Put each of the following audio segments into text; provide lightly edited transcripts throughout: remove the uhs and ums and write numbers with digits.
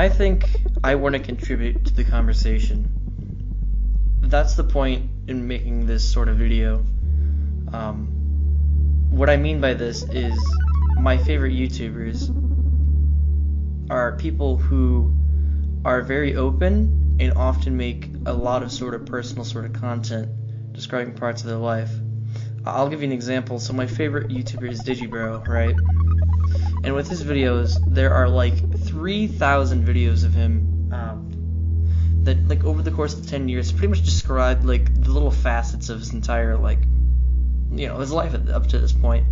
I think I want to contribute to the conversation. That's the point in making this sort of video. What I mean by this is my favorite YouTubers are people who are very open and often make a lot of sort of personal sort of content describing parts of their life. I'll give you an example. So my favorite YouTuber is Digibro, right? And with his videos, there are like 3,000 videos of him that, like, over the course of 10 years, pretty much describe like the little facets of his entire, like, you know, his life up to this point.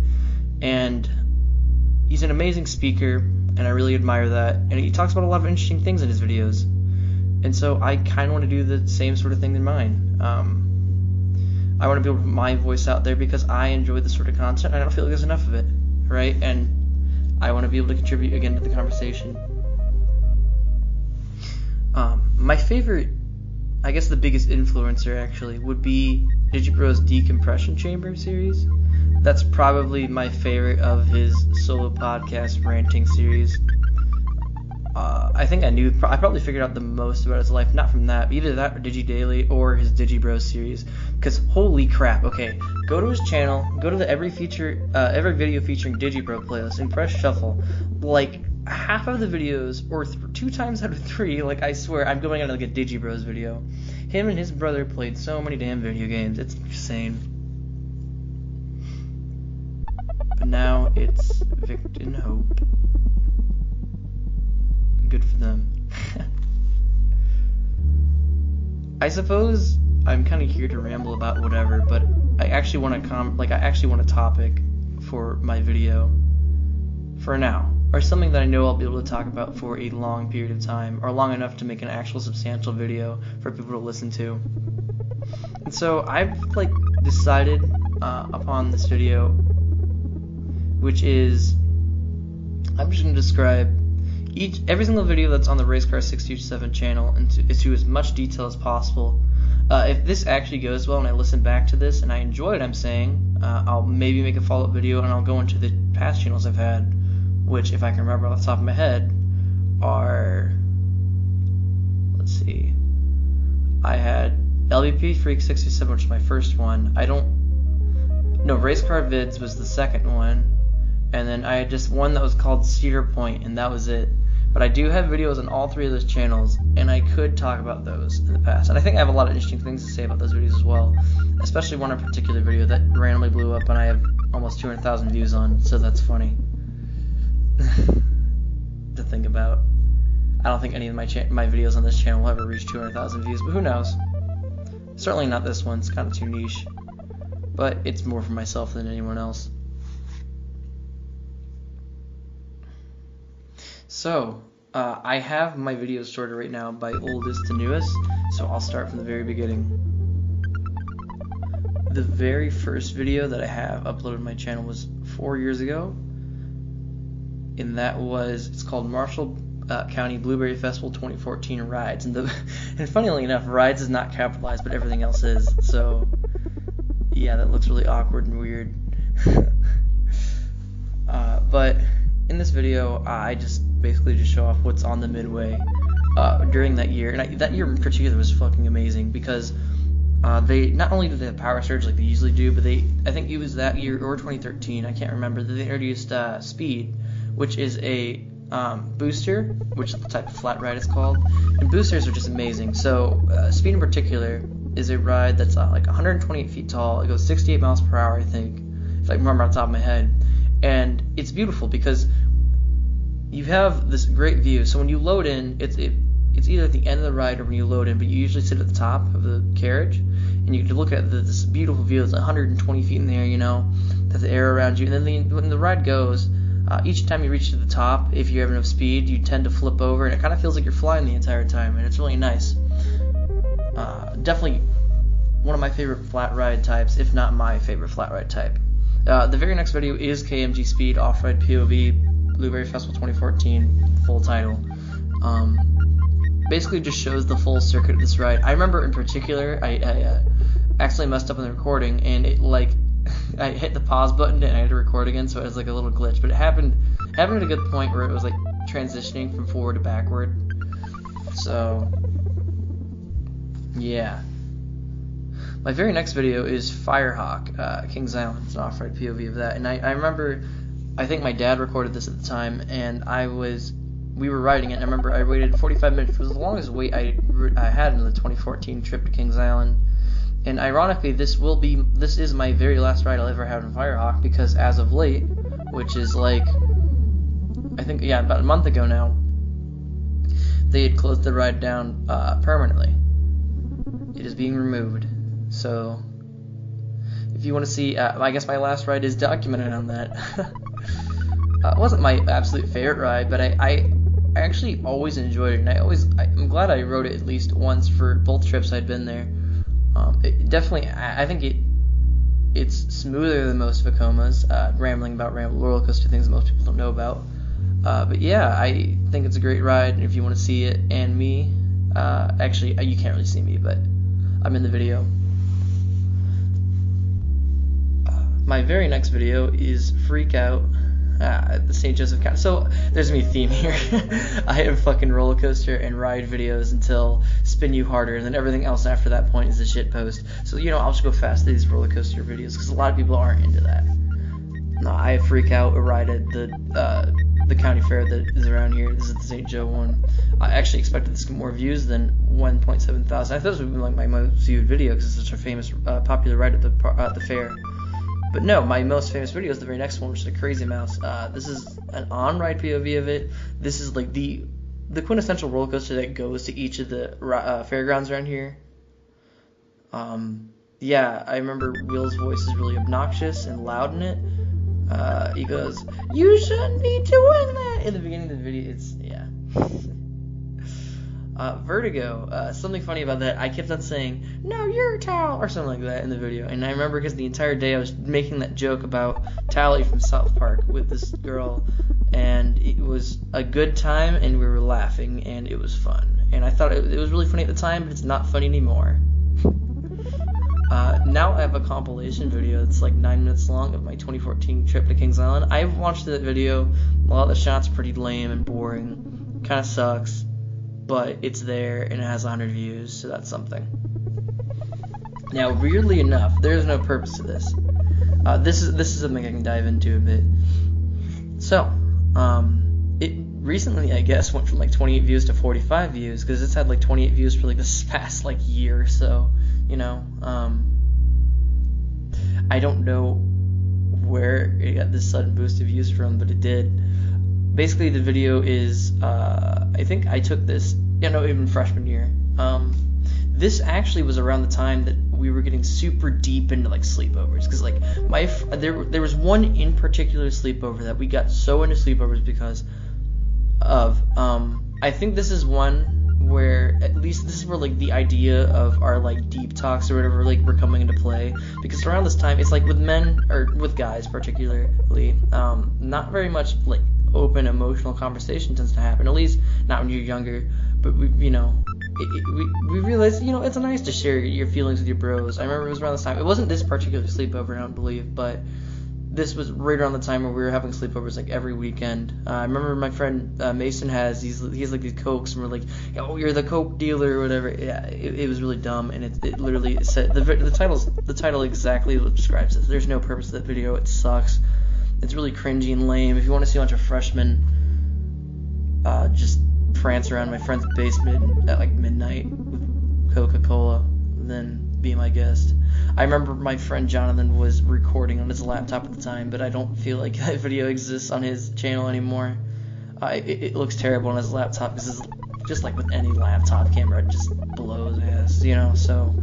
And he's an amazing speaker, and I really admire that. And he talks about a lot of interesting things in his videos. And so I kind of want to do the same sort of thing in mine. I want to be able to put my voice out there because I enjoy this sort of content. I don't feel like there's enough of it, right? And I want to be able to contribute again to the conversation. My favorite, I guess the biggest influencer actually, would be Digibro's Decompression Chamber series. That's probably my favorite of his solo podcast ranting series. I think I probably figured out the most about his life, not from that, either that or DigiDaily or his Digibro series, because holy crap, okay, go to his channel, go to the every video featuring Digibro playlist and press shuffle. Like, half of the videos, or 2 times out of 3, like, I swear, I'm going on like a Digibros video. Him and his brother played so many damn video games, it's insane. But now it's Victor and Hope. Good for them. I suppose I'm kind of here to ramble about whatever, but I actually want a topic for my video for now, or something that I know I'll be able to talk about for a long period of time, or long enough to make an actual substantial video for people to listen to. And so I've decided upon this video, which is I'm just going to describe every single video that's on the Racecar 627 channel into as much detail as possible. If this actually goes well and I listen back to this and I enjoy what I'm saying, I'll maybe make a follow-up video and I'll go into the past channels I've had, which, if I can remember off the top of my head, are, let's see, I had LVP Freak 67, which is my first one. Racecar Vids was the second one, and then I had just one that was called Cedar Point, and that was it. But I do have videos on all 3 of those channels, and I could talk about those in the past. And I think I have a lot of interesting things to say about those videos as well, especially one in particular video that randomly blew up and I have almost 200,000 views on, so that's funny to think about. I don't think any of my videos on this channel will ever reach 200,000 views, but who knows? Certainly not this one, it's kind of too niche. But it's more for myself than anyone else. So, I have my videos sorted right now by oldest to newest, so I'll start from the very beginning. The very first video that I have uploaded to my channel was 4 years ago, and it's called Marshall County Blueberry Festival 2014 Rides, and funnily enough, Rides is not capitalized, but everything else is, so yeah, that looks really awkward and weird. But in this video, I just basically show off what's on the midway during that year, and that year in particular was fucking amazing because they not only did they have Power Surge like they usually do, but I think it was that year or 2013, I can't remember, that they introduced Speed, which is a booster, which is the type of flat ride it's called, and boosters are just amazing. So Speed in particular is a ride that's like 128 feet tall. It goes 68 miles per hour, I think, if I remember off the top of my head, and it's beautiful because you have this great view. So when you load in, it's either at the end of the ride or when you load in, but you usually sit at the top of the carriage, and you can look at this beautiful view. It's 120 feet in the air, you know, have the air around you, and then when the ride goes, each time you reach to the top, if you have enough speed, you tend to flip over, and it kind of feels like you're flying the entire time, and it's really nice. Definitely one of my favorite flat ride types, if not my favorite flat ride type. The very next video is KMG Speed Off-Ride POV Blueberry Festival 2014, full title. Basically just shows the full circuit of this ride. I remember in particular, I accidentally messed up in the recording, and I hit the pause button and I had to record again, so it was like a little glitch. But it happened at a good point where it was like transitioning from forward to backward. So yeah. My very next video is Firehawk, Kings Island. It's an off-road POV of that. And I remember, I think my dad recorded this at the time, and we were riding it, and I remember I waited 45 minutes. It was the longest wait I had in the 2014 trip to Kings Island. And ironically, this is my very last ride I'll ever have in Firehawk, because as of late, which is like, I think, yeah, about a month ago now, they had closed the ride down permanently. It is being removed. So, if you want to see, I guess my last ride is documented on that. It wasn't my absolute favorite ride, but I actually always enjoyed it, and I'm glad I rode it at least once for both trips I'd been there. It definitely, I think it's smoother than most Vacomas, rambling about roller coaster things that most people don't know about. But yeah, I think it's a great ride, and if you want to see it and me, actually, you can't really see me, but I'm in the video. My very next video is Freak Out at the St. Joseph County. So there's gonna be a theme here. I have fucking roller coaster and ride videos until Spin You Harder, and then everything else after that point is a shit post. So I'll just go fast through these roller coaster videos because a lot of people aren't into that. No, I have Freak Out, a ride at the county fair that is around here. This is the St. Joe one. I actually expected this to get more views than 1.7 thousand. I thought this would be like my most viewed video because it's such a famous, popular ride at the fair. But no, my most famous video is the very next one, which is the Crazy Mouse. This is an on-ride POV of it. This is like the quintessential roller coaster that goes to each of the fairgrounds around here. Yeah, I remember Will's voice is really obnoxious and loud in it. He goes, "You shouldn't be doing that," in the beginning of the video. It's, yeah. Vertigo, something funny about that, I kept on saying, "No, you're Tal," or something like that in the video, and I remember because the entire day I was making that joke about Tally from South Park with this girl, and it was a good time, and we were laughing, and it was fun, and I thought it was really funny at the time, but it's not funny anymore. Now I have a compilation video that's like 9 minutes long of my 2014 trip to Kings Island. I've watched that video. A lot of the shots are pretty lame and boring. Kind of sucks, but it's there and it has 100 views, so that's something. Now, weirdly enough, there's no purpose to this. This is something I can dive into a bit. So, it recently, I guess, went from like 28 views to 45 views because it's had like 28 views for like this past like year or so. I don't know where it got this sudden boost of views from, but it did. Basically, the video is, I think I took this, even freshman year. This actually was around the time that we were getting super deep into like sleepovers, because like there was one in particular sleepover that we got so into sleepovers because of, I think this is one where at least this is where like the idea of our like deep talks or whatever like were coming into play, because around this time it's like with men or with guys particularly, not very much like open emotional conversation tends to happen, at least not when you're younger, but we realized it's nice to share your feelings with your bros. I remember it was around this time. It wasn't this particular sleepover, I don't believe, but this was right around the time where we were having sleepovers like every weekend. I remember my friend Mason he has like these cokes, and we're like, "Oh, you're the coke dealer," or whatever. Yeah, it was really dumb, and it literally said the title exactly describes it. There's no purpose to that video. It sucks. It's really cringy and lame. If you want to see a bunch of freshmen just prance around my friend's basement at like midnight with Coca-Cola, then be my guest. I remember my friend Jonathan was recording on his laptop at the time, but I don't feel like that video exists on his channel anymore. It looks terrible on his laptop because it's just like with any laptop camera, it just blows ass, so,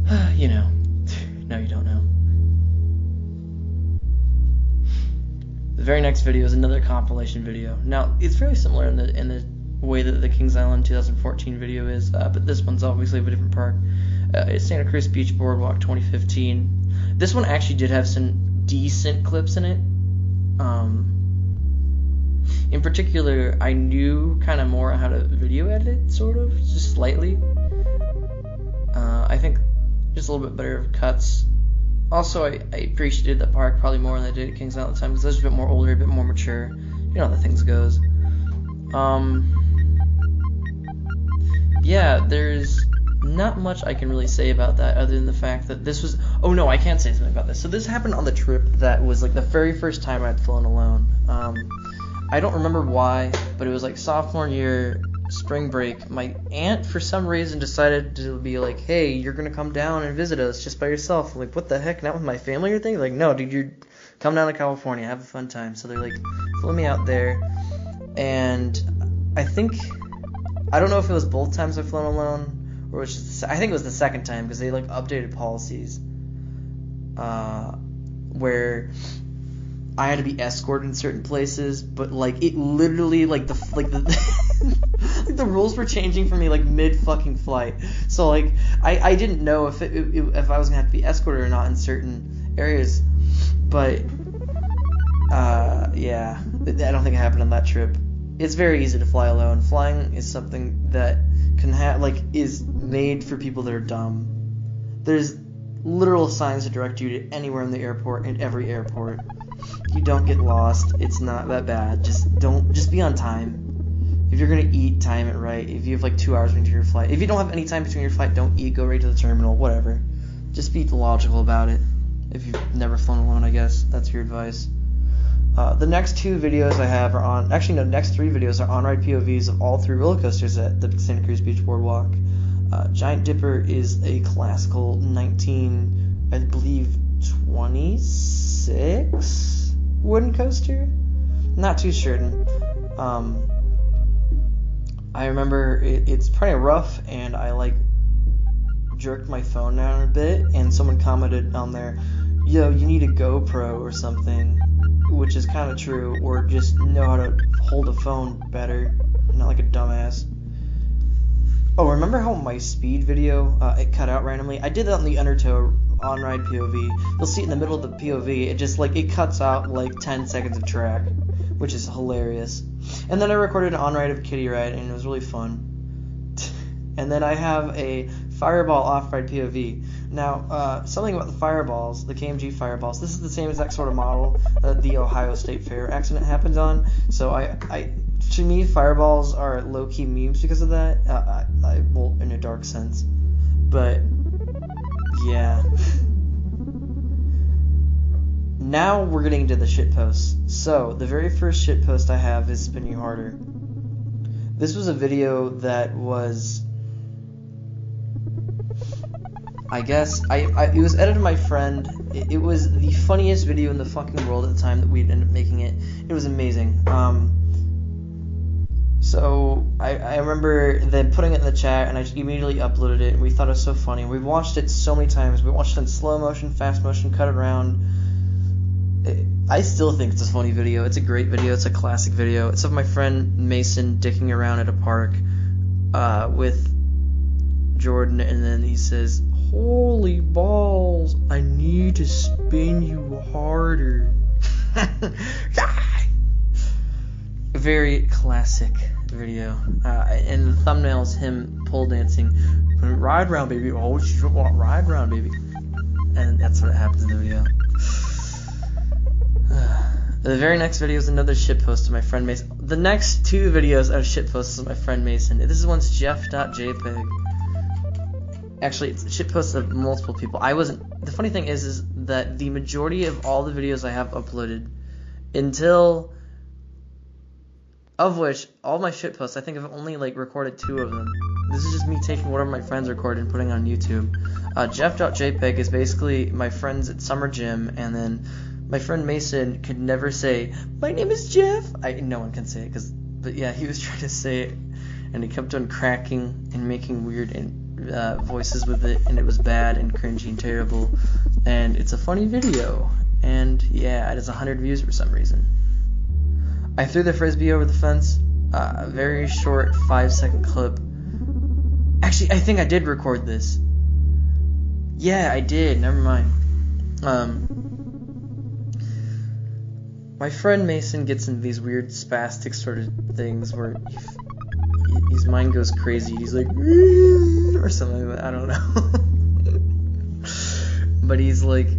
no, you don't know. The very next video is another compilation video. Now, it's very similar in the way that the Kings Island 2014 video is, but this one's obviously of a different park. It's Santa Cruz Beach Boardwalk 2015. This one actually did have some decent clips in it. In particular, I knew kind of more how to video edit, sort of, just slightly. I think just a little bit better cuts. Also, I appreciated the park probably more than I did at Kings Island at the time, because I was a bit more older, a bit more mature. You know how the things goes. yeah, there's not much I can really say about that other than the fact that this was... Oh no, I can't say something about this. So this happened on the trip that was like the very first time I'd flown alone. I don't remember why, but it was like sophomore year, spring break. My aunt, for some reason, decided to be like, hey, you're going to come down and visit us just by yourself. I'm like, what the heck? Not with my family or anything? Like, no, dude, you come down to California, have a fun time. So they're like, flew me out there. And I think... I don't know if it was both times I've flown alone, or I think it was the second time, because they like updated policies where I had to be escorted in certain places, but like it literally like the like the rules were changing for me like mid fucking flight. So like I didn't know if if I was gonna have to be escorted or not in certain areas, but yeah, I don't think it happened on that trip. It's very easy to fly alone. Flying is something that is made for people that are dumb. There's literal signs to direct you to anywhere in the airport, in every airport. You don't get lost. It's not that bad. Just be on time. If you're gonna eat, time it right. If you have like 2 hours between your flight, if you don't have any time between your flight, don't eat. Go right to the terminal. Whatever. Just be logical about it. If you've never flown alone, I guess that's your advice. The next 2 videos I have are on... Actually, no, the next 3 videos are on-ride POVs of all 3 roller coasters at the Santa Cruz Beach Boardwalk. Giant Dipper is a classical 26 wooden coaster? Not too certain. I remember it's pretty rough, and I jerked my phone down a bit, and someone commented on there, yo, you need a GoPro or something, which is kind of true, or just know how to hold a phone better, not like a dumbass. Oh, remember how my speed video, it cut out randomly? I did that on the Undertow on-ride POV. You'll see it in the middle of the POV, it cuts out like 10 seconds of track, which is hilarious. And then I recorded an on-ride of Kitty Ride, and it was really fun. And then I have a Fireball off-ride POV. Now, something about the Fireballs, the KMG Fireballs, this is the same exact sort of model that the Ohio State Fair accident happened on. So to me, Fireballs are low-key memes because of that. Well, in a dark sense. But, yeah. Now we're getting into the shitposts. So, the very first shitpost I have is Spin You Harder. This was a video that was... I guess, it was edited by my friend. It was the funniest video in the fucking world at the time that we'd ended up making it. It was amazing. So, I remember then putting it in the chat, and I just immediately uploaded it, and we thought it was so funny. We've watched it so many times. We watched it in slow motion, fast motion, cut it around. I still think it's a funny video. It's a great video. It's a classic video. It's of my friend Mason dicking around at a park with Jordan, and then he says, holy balls, I need to spin you harder. Very classic video. And the thumbnail is him pole dancing. Ride round, baby. Oh, you want ride round, baby. And that's what happens in the video. The very next video is another shitpost of my friend Mason. The next 2 videos are shitposts of my friend Mason. This one's jeff.jpg. Actually, it's shitposts of multiple people. The funny thing is that the majority of all the videos I have uploaded, of which, all my shitposts, I think I've only recorded 2 of them. This is just me taking whatever my friends recorded and putting on YouTube. Jeff.jpg is basically my friends at summer gym, and then my friend Mason could never say, my name is Jeff. No one can say it, but yeah, he was trying to say it, and he kept on cracking and making weird voices with it, and it was bad and cringy and terrible, and it's a funny video, and yeah, it has 100 views for some reason. I threw the frisbee over the fence, a very short 5-second clip. Actually, I think I did record this. Yeah, I did, never mind. My friend Mason gets into these weird spastic sort of things where his mind goes crazy. He's like, or something like that. I don't know. But he's like,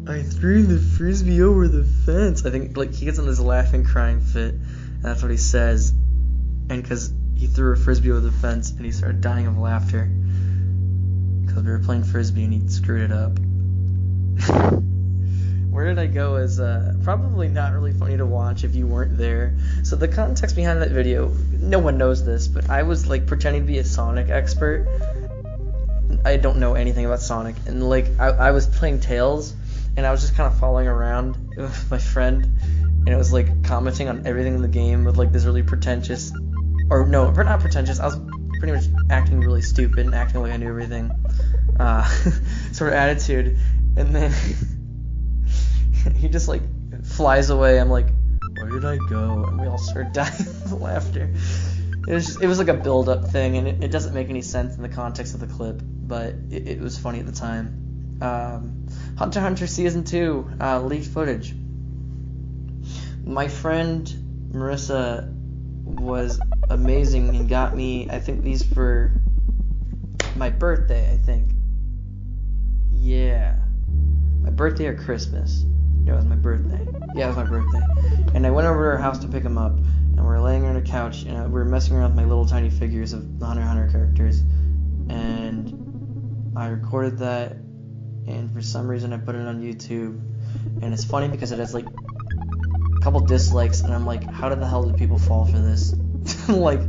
I threw the frisbee over the fence. I think he gets in this laughing, crying fit, and that's what he says. And because he threw a frisbee over the fence and he started dying of laughter because we were playing frisbee and he screwed it up. Where did I go is probably not really funny to watch if you weren't there. So the context behind that video, no one knows this, but I was like pretending to be a Sonic expert. I don't know anything about Sonic, and like I was playing Tails, and I was just kind of following around with my friend, and it was like commenting on everything in the game with like this really pretentious, or no, not pretentious. I was pretty much acting really stupid and acting like I knew everything, sort of attitude, and then. He just like flies away. I'm like, where did I go? And we all start dying of laughter. It was like a build-up thing, and it doesn't make any sense in the context of the clip, but it was funny at the time. Hunter x Hunter Season 2, leaked footage. My friend Marissa was amazing and got me, I think, these for my birthday, I think. Yeah. My birthday or Christmas. Yeah, it was my birthday. Yeah, it was my birthday. And I went over to her house to pick them up, and we were laying on the couch, and we were messing around with my little tiny figures of the Hunter x Hunter characters. And I recorded that, and for some reason I put it on YouTube. And it's funny because it has like a couple dislikes, and I'm like, how the hell did people fall for this? like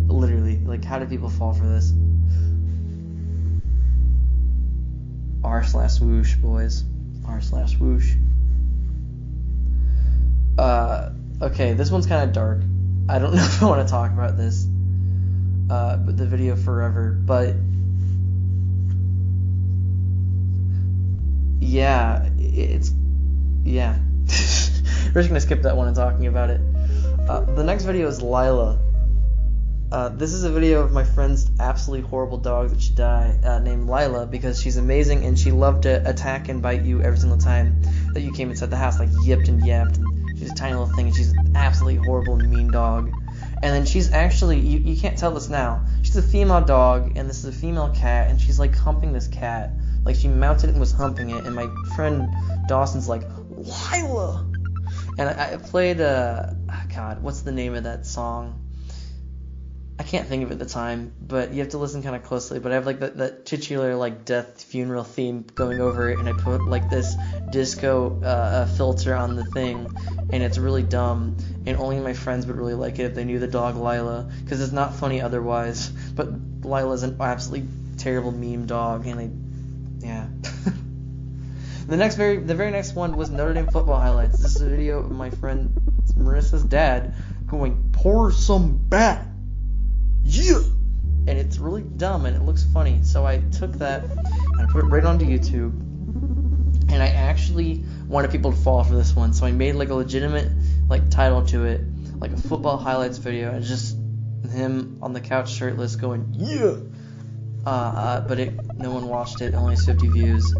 literally, like how did people fall for this? r/whoosh, boys. r/whoosh. Okay, this one's kind of dark. I don't know if I want to talk about this, but the video forever. But yeah, yeah. We're just gonna skip that one and talking about it. The next video is Lila. This is a video of my friend's absolutely horrible dog that should die, named Lila, because she's amazing and she loved to attack and bite you every single time that you came inside the house, like yipped and yapped. And she's a tiny little thing, and she's an absolutely horrible and mean dog. And then she's actually, you can't tell this now, she's a female dog, and this is a female cat, and she's like humping this cat. Like she mounted it and was humping it, and my friend Dawson's like, Lila! And I played, God, what's the name of that song? I can't think of it at the time, but you have to listen kind of closely. But I have like that titular like death funeral theme going over it, and I put like this disco filter on the thing, and it's really dumb. And only my friends would really like it if they knew the dog Lila, because it's not funny otherwise. But Lila's an absolutely terrible meme dog, and yeah. The very next one was Notre Dame football highlights. This is a video of my friend Marissa's dad going, pour some bat. Yeah! And it's really dumb and it looks funny. So I took that and I put it right onto YouTube. And I actually wanted people to fall for this one. So I made like a legitimate like title to it, like a football highlights video. And just him on the couch shirtless going, yeah! But no one watched it. It only has 50 views.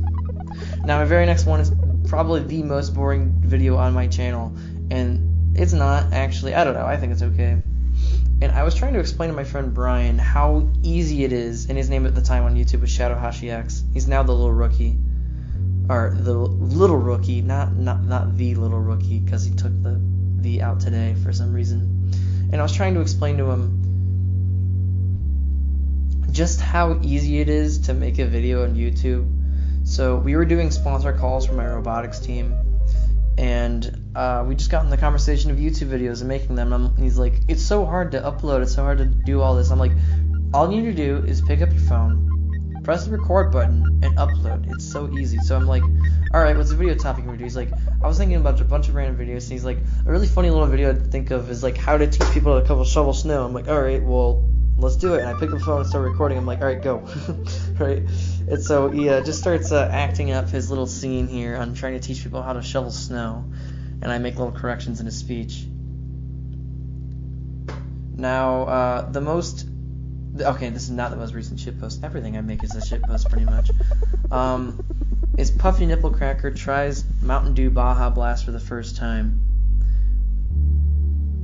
Now my very next one is probably the most boring video on my channel. And it's not actually. I don't know. I think it's okay. And I was trying to explain to my friend Brian how easy it is, and his name at the time on YouTube was ShadowHashiX. He's now the little rookie. Or the little rookie, not the little rookie, because he took the V out today for some reason. And I was trying to explain to him just how easy it is to make a video on YouTube. So we were doing sponsor calls for my robotics team, and we just got in the conversation of YouTube videos and making them. And he's like, it's so hard to upload, it's so hard to do all this. I'm like, all you need to do is pick up your phone, press the record button, and upload. It's so easy. So I'm like, alright, what's the video topic you want to do? He's like, I was thinking about a bunch of random videos, and he's like, a really funny little video to think of is like how to teach people to shovel snow. I'm like, alright, well, let's do it. And I pick up the phone and start recording. I'm like, alright, go. Right? And so he just starts acting up his little scene here on trying to teach people how to shovel snow. And I make little corrections in his speech. Now, okay, this is not the most recent shitpost. Everything I make is a shitpost, pretty much. Is Puffy Nipple Cracker tries Mountain Dew Baja Blast for the first time.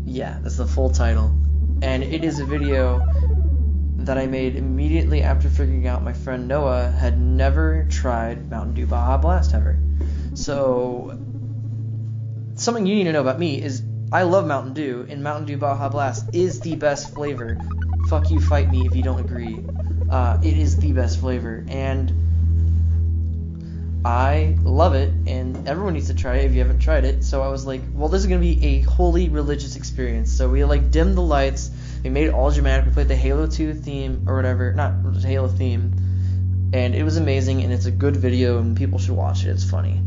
Yeah, that's the full title. And it is a video that I made immediately after figuring out my friend Noah had never tried Mountain Dew Baja Blast ever. So, something you need to know about me is I love Mountain Dew, and Mountain Dew Baja Blast is the best flavor fuck you, fight me if you don't agree. It is the best flavor, and I love it, and everyone needs to try it if you haven't tried it. So I was like, well, this is gonna be a wholly religious experience. So we like dimmed the lights, we made it all dramatic, we played the Halo 2 theme or whatever, not Halo theme, and it was amazing, and it's a good video, and people should watch it. It's funny.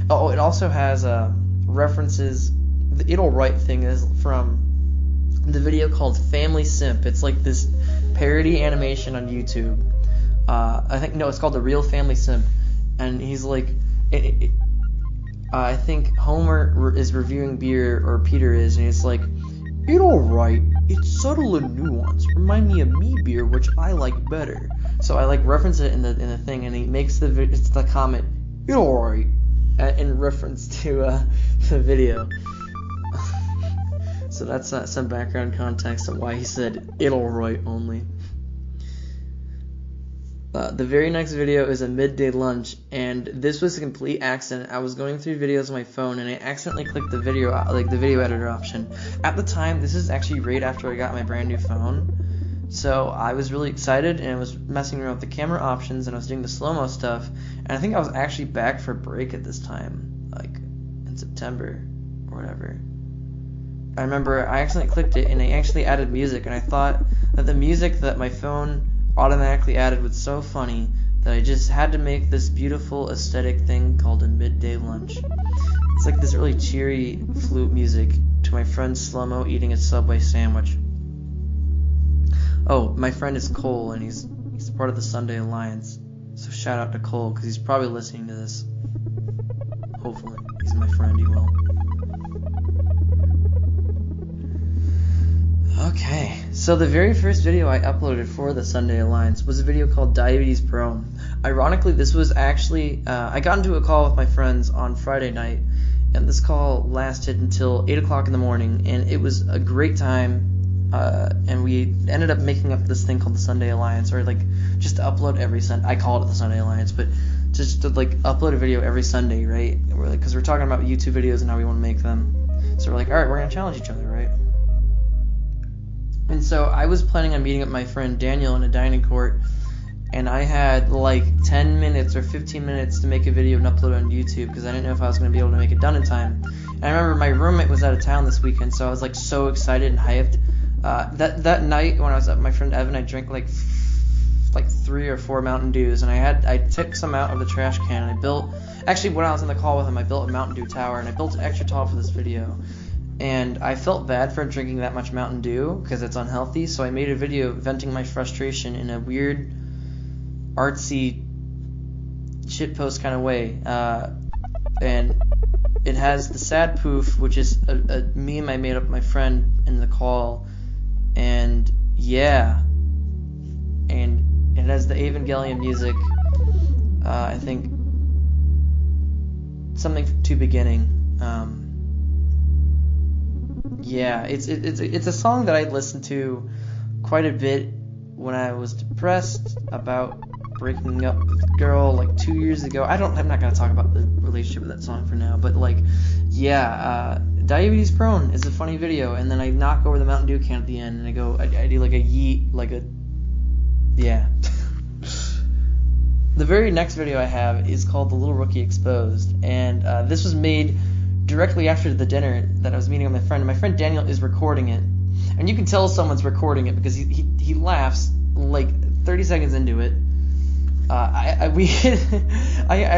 Oh, it also has references. The It'll Right thing is from the video called Family Simp. It's like this parody animation on YouTube. It's called The Real Family Simp, and he's like, I think Homer is reviewing beer, or Peter is, and he's like, "It'll Right, it's subtle and nuanced, remind me of me beer, which I like better." So I like reference it in the thing, and he makes the comment, "It'll Right," in reference to the video. So that's some background context on why he said "it'll right" only. The very next video is a midday lunch, and this was a complete accident. I was going through videos on my phone, and I accidentally clicked the video editor option. At the time, this is actually right after I got my brand new phone, so I was really excited, and I was messing around with the camera options, and I was doing the slow-mo stuff, and I think I was actually back for break at this time, like in September or whatever. I remember I accidentally clicked it, and it actually added music, and I thought that the music that my phone automatically added was so funny that I just had to make this beautiful aesthetic thing called a midday lunch. It's like this really cheery flute music to my friend slow-mo eating a Subway sandwich. Oh, my friend is Cole, and he's part of the Sunday Alliance, so shout out to Cole, because he's probably listening to this. Hopefully, he's my friend, he will. Okay, so the very first video I uploaded for the Sunday Alliance was a video called Diabetes Prone. Ironically, this was actually, I got into a call with my friends on Friday night, and this call lasted until 8 o'clock in the morning, and it was a great time, and we ended up making up this thing called the Sunday Alliance, or like, just to upload every Sunday. I call it the Sunday Alliance, but just to like upload a video every Sunday, right? Because we're talking about YouTube videos and how we want to make them. So we're like, alright, we're going to challenge each other, right? And so I was planning on meeting up my friend Daniel in a dining court, and I had like 10 minutes or 15 minutes to make a video and upload it on YouTube because I didn't know if I was going to be able to make it done in time. And I remember my roommate was out of town this weekend, so I was like so excited and hyped. That night when I was at my friend Evan, I drank like 3 or 4 Mountain Dews, and I took some out of the trash can, and I built, actually when I was in the call with him, I built a Mountain Dew tower, and I built it extra tall for this video. And I felt bad for drinking that much Mountain Dew because it's unhealthy, so I made a video venting my frustration in a weird, artsy, shitpost kind of way. And it has the sad poof, which is a meme I made up with my friend in the call, and yeah. And it has the Evangelion music, I think, something to beginning. Yeah, it's a song that I listened to quite a bit when I was depressed about breaking up with a girl like 2 years ago. I'm not gonna talk about the relationship with that song for now, but like, yeah, Diabetes Prone is a funny video, and then I knock over the Mountain Dew can at the end, and I do like a yeet, like a, yeah. The very next video I have is called The Little Rookie Exposed, and this was made directly after the dinner that I was meeting with my friend. My friend Daniel is recording it, and you can tell someone's recording it because he laughs like 30 seconds into it. I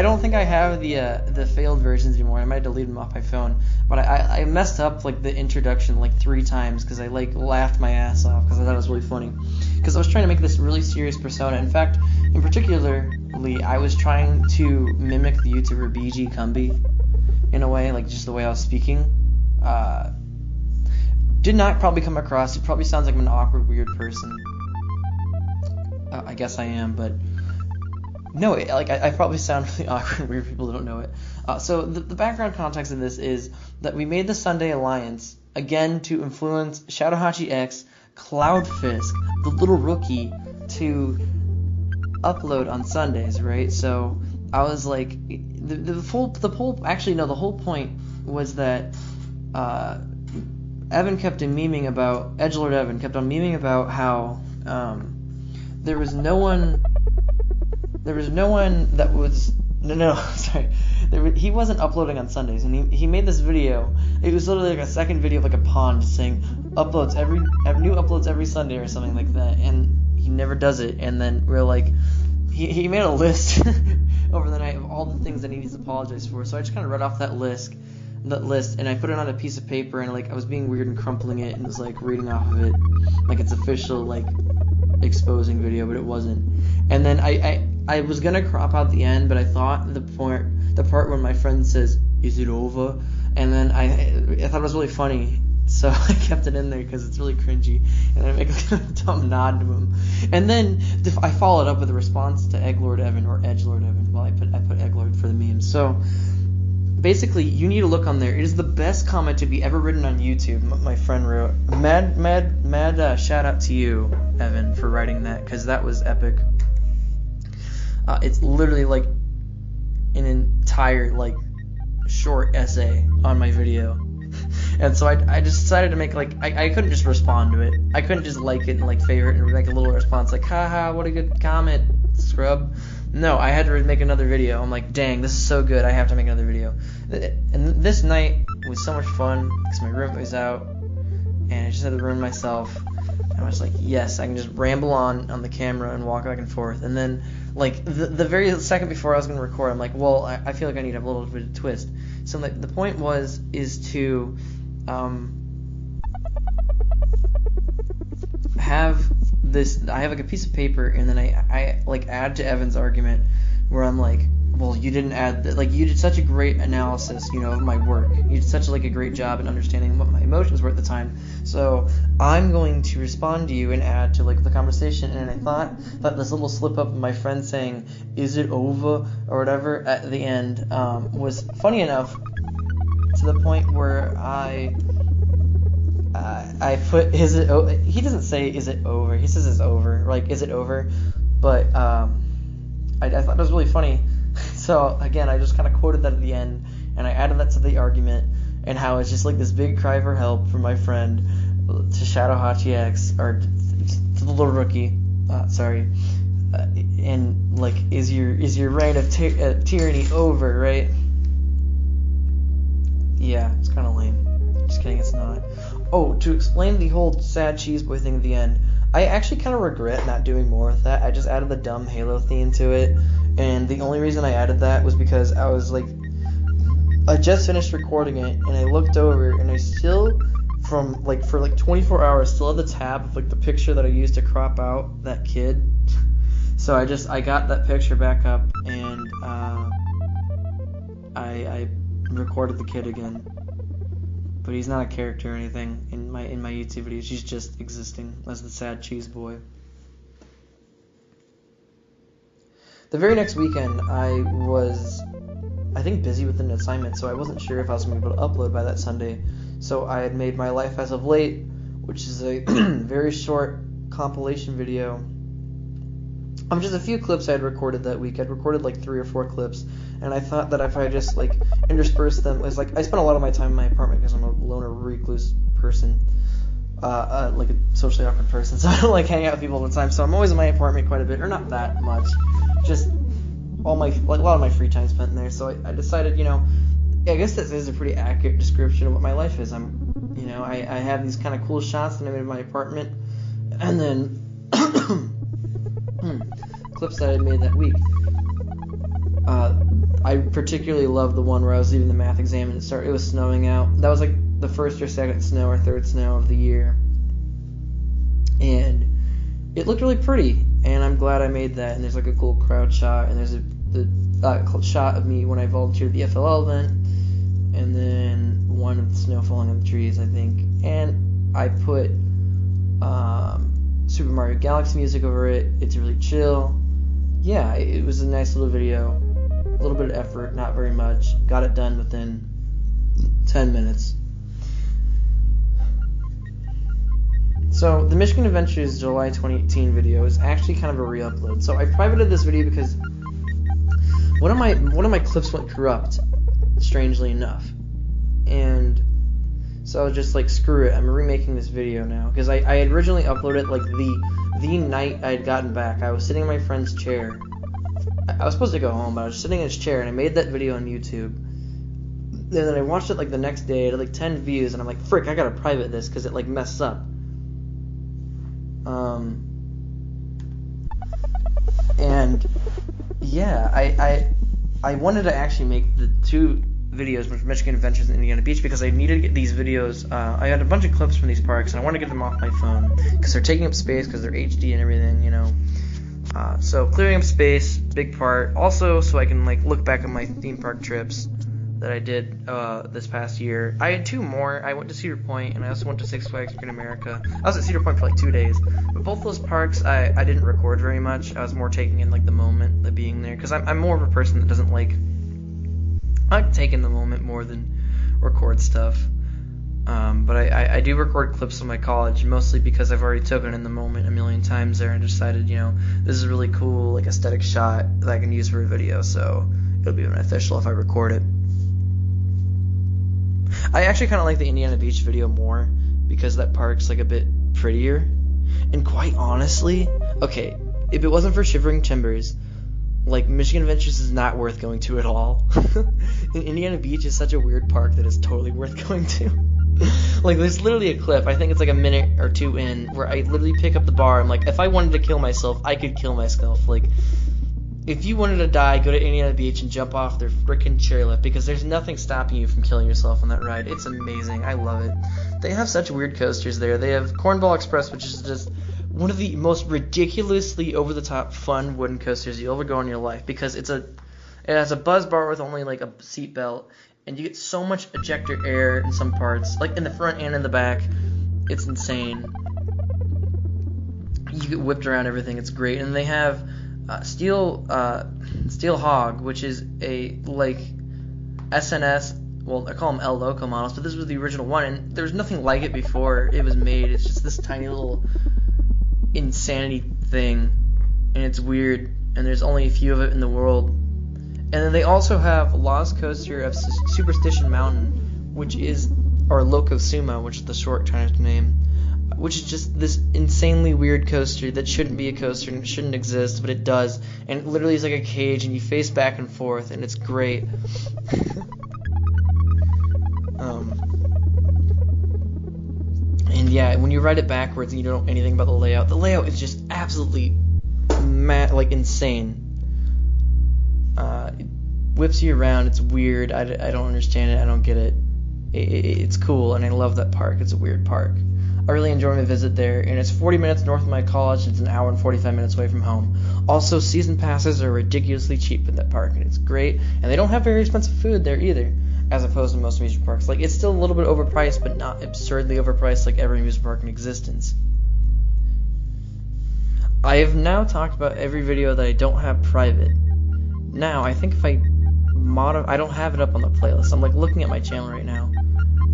don't think I have the failed versions anymore. I might delete them off my phone, but I messed up like the introduction like 3 times because I like laughed my ass off because I thought it was really funny, because I was trying to make this really serious persona. In fact, in particularly, I was trying to mimic the YouTuber BG Cumby in a way, like just the way I was speaking. Did not probably come across. It probably sounds like I'm an awkward, weird person. I guess I am, but no, I probably sound really awkward, weird. People don't know it. So the background context of this is that we made the Sunday Alliance again to influence Shadowhachi X, Cloudfisk, the Little Rookie to upload on Sundays, right? So I was like, the whole point was that Evan kept on memeing about, Edgelord Evan kept on memeing about how there was no one that was, sorry, he wasn't uploading on Sundays, and he made this video. It was literally like a second video of like a pawn just saying new uploads every Sunday or something like that, and he never does it. And then we're like, he made a list over the night of all the things that he needs to apologize for. So I just kind of read off that list, and I put it on a piece of paper, and like I was being weird and crumpling it, and was like reading off of it like it's official, like exposing video, but it wasn't. And then I was gonna crop out the end, but I thought the part when my friend says, "Is it over?" and then I thought it was really funny, so I kept it in there because it's really cringy, and I make a dumb nod to him. And then I followed up with a response to Egglord Evan, or Edgelord Evan. Well, I put Egglord for the meme. So basically, you need to look on there. It is the best comment to be ever written on YouTube. My friend wrote. Mad shout out to you, Evan, for writing that, because that was epic. It's literally like an entire like short essay on my video. And so I just decided to make like I couldn't just respond to it. I couldn't just like it and like favorite and make a little response like, haha, what a good comment, scrub. No, I had to make another video. I'm like, dang, this is so good, I have to make another video. And this night was so much fun because my roommate was out and I just had the room myself. I was like, yes, I can just ramble on the camera and walk back and forth. And then like the very second before I was going to record, I'm like, well, I feel like I need to have a little bit of twist. So like the point is to have this. I have like a piece of paper, and then I like add to Evan's argument where I'm like, well, you didn't add that. Like, you did such a great analysis, of my work. You did such like a great job in understanding what my emotions were at the time. So I'm going to respond to you and add to like the conversation. And I thought that this little slip up of my friend saying, "Is it over?" or whatever at the end was funny enough to the point where I put, "Is it?" He doesn't say "Is it over?" He says "It's over." Like, "Is it over?" But I thought it was really funny. So again, I just kind of quoted that at the end, and I added that to the argument, and how it's just like this big cry for help from my friend to Shadow Hachi X, or to the little rookie. And like, is your reign of tyranny over, right? Yeah, it's kind of lame. Just kidding, it's not. Oh, to explain the whole sad cheese boy thing at the end, I actually kind of regret not doing more with that. I just added the dumb Halo theme to it, and the only reason I added that was because I was like, I just finished recording it, and I looked over, and I still, for 24 hours, still have the tab of like the picture that I used to crop out that kid. So I got that picture back up, and I recorded the kid again. But he's not a character or anything in my YouTube videos. He's just existing as the sad cheese boy. The very next weekend, I was, I think, busy with an assignment, so I wasn't sure if I was going to be able to upload by that Sunday. So I had made my Life as of Late, which is a very short compilation video of just a few clips I had recorded that week. I'd recorded like 3 or 4 clips, and I thought that if I just like interspersed them, it was like I spent a lot of my time in my apartment because I'm a loner, recluse person, like a socially awkward person, so I don't like hang out with people all the time. So I'm always in my apartment quite a bit, or not that much, just a lot of my free time spent in there. So I decided, I guess this is a pretty accurate description of what my life is. I have these kind of cool shots that I made in my apartment, and then clips that I made that week. I particularly love the one where I was leaving the math exam and it was snowing out. That was like the first or second snow or third snow of the year, and it looked really pretty. And I'm glad I made that. And there's like a cool crowd shot, and there's the shot of me when I volunteered at the FLL event, and then one of the snow falling on the trees, I think. And I put Super Mario Galaxy music over it. It's really chill. Yeah, it was a nice little video. A little bit of effort, not very much. Got it done within 10 minutes. So the Michigan Adventures July 2018 video is actually kind of a re-upload. So I privated this video because one of my clips went corrupt, strangely enough. And So I was just like, screw it, I'm remaking this video now. Because I had originally uploaded like the night I had gotten back. I was sitting in my friend's chair. I was supposed to go home, but I was sitting in his chair, and I made that video on YouTube. And then I watched it like the next day. It had like 10 views, and I'm like, frick, I gotta private this because it like messed up. And yeah, I wanted to actually make the 2 videos with Michigan Adventures and Indiana Beach because I needed to get these videos. I had a bunch of clips from these parks, and I want to get them off my phone because they're taking up space because they're HD and everything, you know. So clearing up space, big part. Also, so I can like look back at my theme park trips that I did this past year. I had 2 more. I went to Cedar Point, and I also went to Six Flags Great America. I was at Cedar Point for like 2 days, but both those parks I didn't record very much. I was more taking in like the moment of being there because I'm more of a person that doesn't like. I like taking the moment more than record stuff. But I do record clips of my college, mostly because I've already taken in the moment a million times there and decided, you know, this is a really cool, like, aesthetic shot that I can use for a video, so it'll be beneficial if I record it. I actually kind of like the Indiana Beach video more because that park's, like, a bit prettier. And quite honestly, okay, if it wasn't for Shivering Timbers, like, Michigan Adventures is not worth going to at all. And Indiana Beach is such a weird park that it's totally worth going to. Like, there's literally a clip, I think it's like a minute or 2 in, where I literally pick up the bar. I'm like, if I wanted to kill myself, I could kill myself. Like, if you wanted to die, go to Indiana Beach and jump off their freaking chairlift, because there's nothing stopping you from killing yourself on that ride. It's amazing. I love it. They have such weird coasters there. They have Cornball Express, which is just one of the most ridiculously over-the-top fun wooden coasters you'll ever go in your life, because it has a buzz bar with only like a seat belt, and you get so much ejector air in some parts, like in the front and in the back. It's insane. You get whipped around everything. It's great. And they have Steel Hog, which is a like SNS. Well, I call them El Loco models, but this was the original one, and there was nothing like it before it was made. It's just this tiny little insanity thing, and it's weird, and there's only a few of it in the world. And then they also have Lost Coaster of Superstition Mountain, which is, or Loco Sumo, which is the short Chinese name, which is just this insanely weird coaster that shouldn't be a coaster and it shouldn't exist, but it does. And it literally is like a cage, and you face back and forth, and it's great. And yeah, when you ride it backwards and you don't know anything about the layout is just absolutely like insane. It whips you around. It's weird. I don't understand it. I don't get it. It's cool, and I love that park. It's a weird park. I really enjoy my visit there, and it's 40 minutes north of my college. It's an hour and 45 minutes away from home. Also, season passes are ridiculously cheap in that park, and it's great. And they don't have very expensive food there either, as opposed to most amusement parks. Like, it's still a little bit overpriced, but not absurdly overpriced like every amusement park in existence. I have now talked about every video that I don't have private. Now, I think if I don't have it up on the playlist. I'm like looking at my channel right now.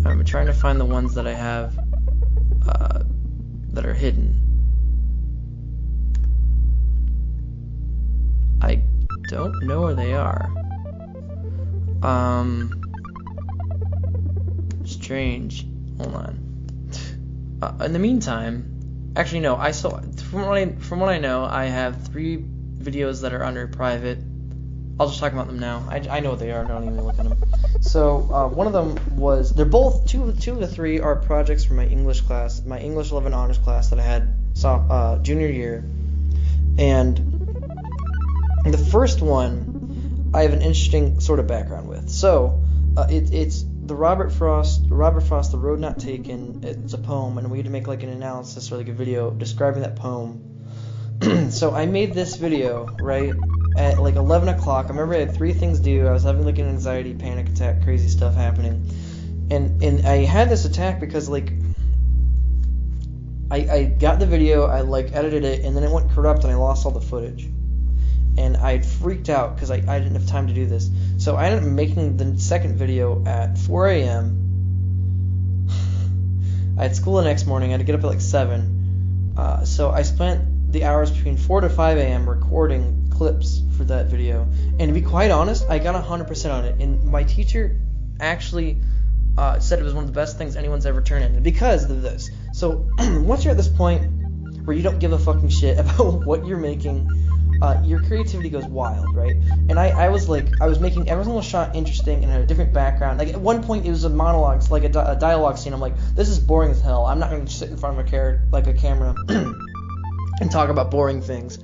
I'm trying to find the ones that I have that are hidden. I don't know where they are. Strange. Hold on. In the meantime, actually no. From what I know, I have 3 videos that are under private. I'll just talk about them now. I know what they are. Don't even look at them. So one of them was, they're both two of the 3 are projects from my English class, my English 11 honors class that I had junior year. And the first one I have an interesting sort of background with. So it's the Robert Frost, The Road Not Taken. It's a poem, and we had to make like an analysis or like a video describing that poem. So I made this video, right, at like 11 o'clock. I remember I had 3 things due. I was having like an anxiety, panic attack, crazy stuff happening. And I had this attack because like I got the video, I like edited it, and then it went corrupt and I lost all the footage. And I freaked out because I didn't have time to do this. So I ended up making the second video at 4 a.m. I had school the next morning. I had to get up at like 7. So I spent the hours between 4 to 5 a.m. recording clips for that video. And to be quite honest, I got 100% on it. And my teacher actually said it was one of the best things anyone's ever turned in because of this. So once you're at this point where you don't give a fucking shit about what you're making, your creativity goes wild, right? And I was making every single shot interesting and had a different background. Like at one point it was a monologue, it's like a dialogue scene. I'm like, this is boring as hell. I'm not going to sit in front of a camera and talk about boring things.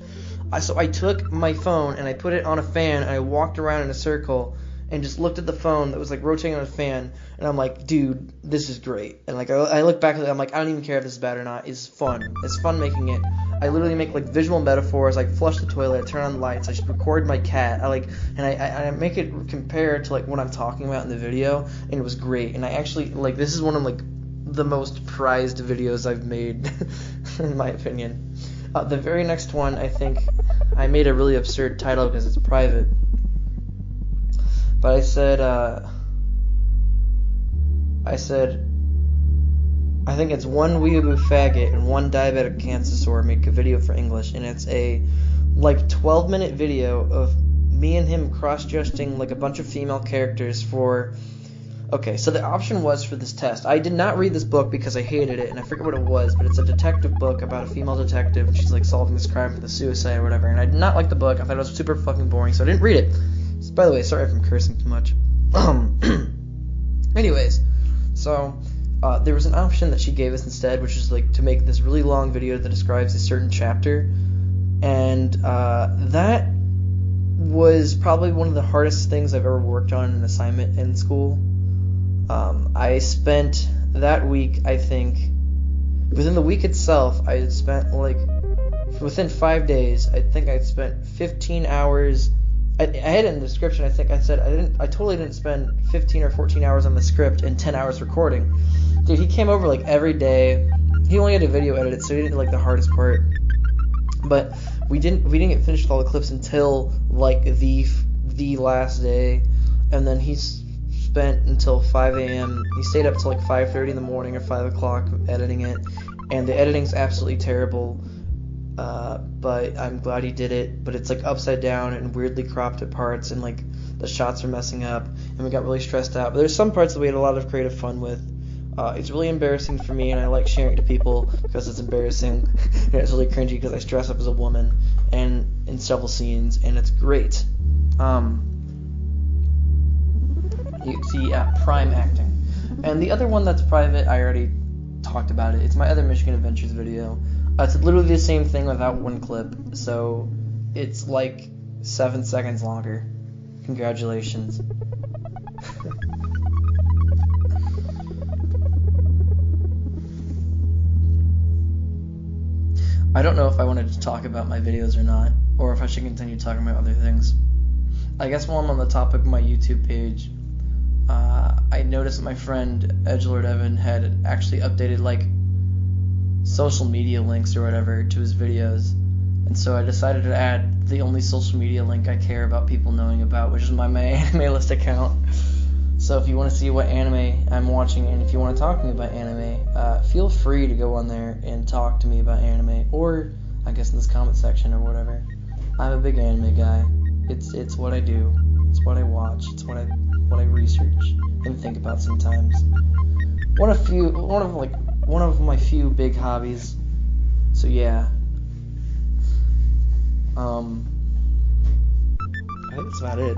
So I took my phone and I put it on a fan and I walked around in a circle and just looked at the phone that was like rotating on a fan, and I'm like, dude, this is great. And like I look back at it, I'm like, I don't even care if this is bad or not. It's fun. It's fun making it. I literally make like visual metaphors, like flush the toilet, turn on the lights, I just record my cat, I make it compare to like what I'm talking about in the video, and it was great. And I actually like this is one of like the most prized videos I've made in my opinion. The very next one, I think I made a really absurd title because it's private. But I said, I think it's one weeaboo faggot and one diabetic cancer sore make a video for English, and it's a like 12-minute video of me and him cross-dressing like a bunch of female characters for. Okay, so the option was for this test. I did not read this book because I hated it, and I forget what it was, but it's a detective book about a female detective, and she's like solving this crime for the suicide or whatever, and I did not like the book. I thought it was super fucking boring, so I didn't read it. So, by the way, sorry if I'm cursing too much. Anyways, so there was an option that she gave us instead, which is like to make this really long video that describes a certain chapter, and that was probably one of the hardest things I've ever worked on in an assignment in school. I spent that week, I think, within the week itself, I had spent like, within 5 days, I think I'd spent 15 hours. I had it in the description, I think I said I totally didn't spend 15 or 14 hours on the script and 10 hours recording. Dude, he came over like every day. He only had a video edited, so he didn't do like the hardest part. But we didn't get finished with all the clips until like the last day, and then he spent until 5 a.m. He stayed up till like 5:30 in the morning or 5 o'clock editing it, and the editing's absolutely terrible. But I'm glad he did it. But it's like upside down and weirdly cropped at parts, and like the shots are messing up, and we got really stressed out. But there's some parts that we had a lot of creative fun with. It's really embarrassing for me, and I like sharing it to people because it's embarrassing. And it's really cringy because I dress up as a woman and in several scenes, and it's great. You see, prime acting. And the other one that's private, I already talked about it. It's my other Michigan Adventures video. It's literally the same thing without one clip, so it's like 7 seconds longer. Congratulations. I don't know if I wanted to talk about my videos or not, or if I should continue talking about other things. I guess while I'm on the topic of my YouTube page, I noticed that my friend Edgelord Evan had actually updated like social media links or whatever to his videos, and so I decided to add the only social media link I care about people knowing about, which is my anime list account. So if you want to see what anime I'm watching, and if you want to talk to me about anime, feel free to go on there and talk to me about anime, or I guess in this comment section or whatever. I'm a big anime guy. It's what I do. It's what I watch. It's what I research and think about sometimes. One of my few big hobbies. So yeah. I think that's about it.